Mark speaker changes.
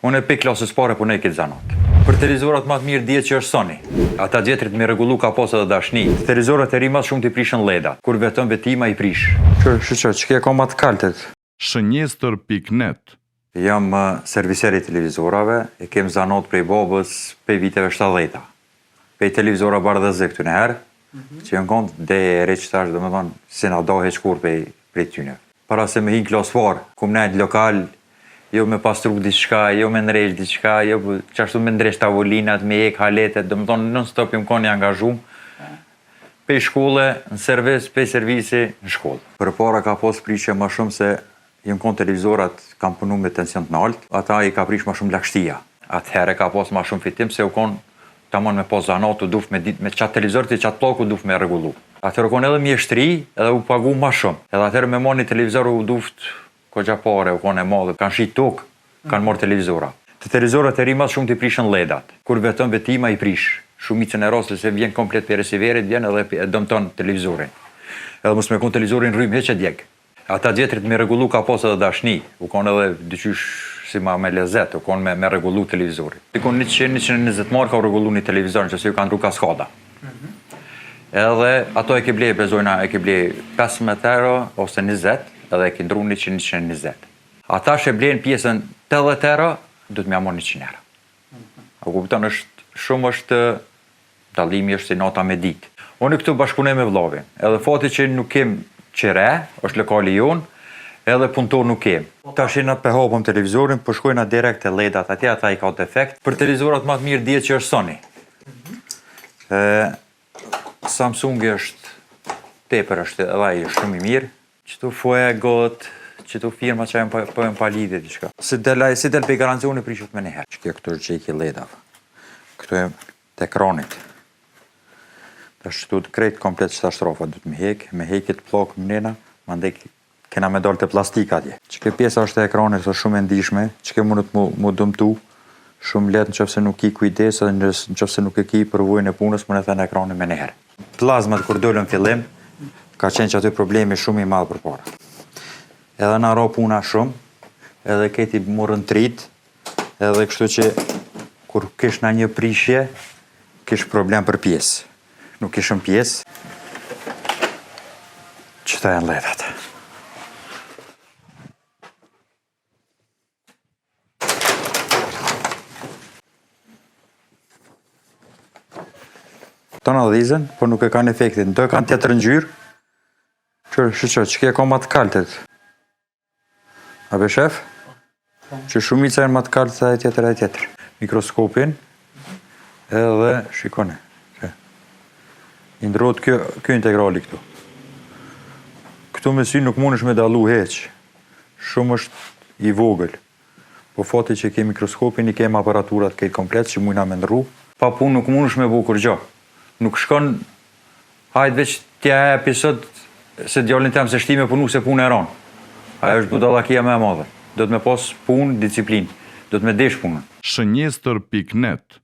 Speaker 1: Unë e pe klasës pare, po ne këtë zanat. Për televizorat më të mirë dihet që është Sony. Ata gjetrit me rregullu ka pas edhe dashni. Televizorat e ri mas shumë t'i prishën ledat, kur vetëm vetima i prish. Që ke koma të kaltet?
Speaker 2: Shënjestër.net.
Speaker 1: Jam serviseri i televizorave, e kem zanot prej babës prej viteve 70-ta. Prej televizora bardhëzë këtu në herë, që jënë kont dhe e reqitash dhe me thonë, se na do heqkur prej tyne. Para se me hinë klasë farë, ku më nejtë lokal, jo me pastru diçka, jo me ndresh diçka, jo qashtu me ndresh tavolinat, me ek haletet, dhe më thonë non-stop jëmë koni angazhum. Pej shkolle, në servis, pej servisi, në shkollë. Për para ka pos prishje ma shumë se jëmë konë televizorat kam punu me tension të naltë, ata i ka prish ma shumë lakshtia. Atëhere ka pos ma shumë fitim se u konë tamon me pos zanat u duft me qatë televizorët i qatë ploku duft me regullu. Atëherë u konë edhe mjeshtri edhe u pagu ma shumë. Edhe atëherë me moni televizor u duft kogja pare, u konë e madhe, kanë shit tokë, kanë morë televizora. Të televizorat e rimas shumë t'i prishën ledat, kur vetëm vetima i prish. Shumicën e rastës se vjen komplet për resiverit, vjen edhe e dëmton televizorin. Edhe mos me konë televizorin rrym heq e djeg. Ata gjetrit me regullu ka pas edhe dashni, u konë edhe dyqysh si ma me lezet, u konë me regullu televizorin. I konë 100-120 marka u regullu një televizorin, që se ju kanë dru kaskada. Edhe ato e ke blej, bezojna e ke blej 15 euro ose 20, edhe e ke ndru 100-120. Ata që blejnë pjesën 80 euro, du të me amon 100 euro. A kupton është dalimi është si nota me ditë. Unë këtu bashkëpunej me vllavin, edhe fati që nuk kem qire, është lokali jonë, edhe punëtor nuk kem. Ta shina pe hapëm televizorin, po shkojna direkt e ledat, atje ata i ka defekt. Për televizorat më të mirë dihet që është Sony. Samsung është tepër është edhe ai është shumë i mirë. Qëtu Fuegot, qëtu firma që po e palidhe diçka. Si del pe garancioni prishet me njëherë. Që kjo këtu është që i ki ledave. Këtu e të ekranit. Ta shtu të krejt komplet qëta shtrofa. Du të me hekit plok më njena, ma ndek kena me dollë të plastik atje. Që ke pjesa është e ekranit, është shumë e ndishme, që ke mundet mu dëmtu, shumë let në qëfëse nuk ki kujdes, edhe në qëfëse nuk e ki përvojnë e punës, më në thënë ekranit me njëherë. Plazmat kur dollën fillim, ka qenë që aty problemi shumë i madhë për para. Edhe na ro puna shumë, edhe keti morën trit, edhe kështu që kur kish na një prishje, kish problem për pjesë. Nuk kishëm pjesë, qëta janë ledat. Të në dhizën, po nuk e kanë efektin. Do e kanë tjetër ngjyrë, që ke ka ma të kaltet. A be shef? Që shumica janë ma të kaltet e tjetër. Mikroskopin, edhe shikone. I ndrot kjo integrali këtu. Këtu me sy nuk mund është me dalu heq. Shumë është i vogël. Po fati që ke mikroskopin, i kem aparaturat këtë komplet që mujna me ndru. Pa pun nuk mund është me bukur gjo. Nuk shkon, hajt veç tja e episod se djallin tem se shti me punu se pun e ron. Ajo është budalakia me madhe. Do të me pas pun, disiplin. Do të me desh punën.
Speaker 2: Shënjestër.net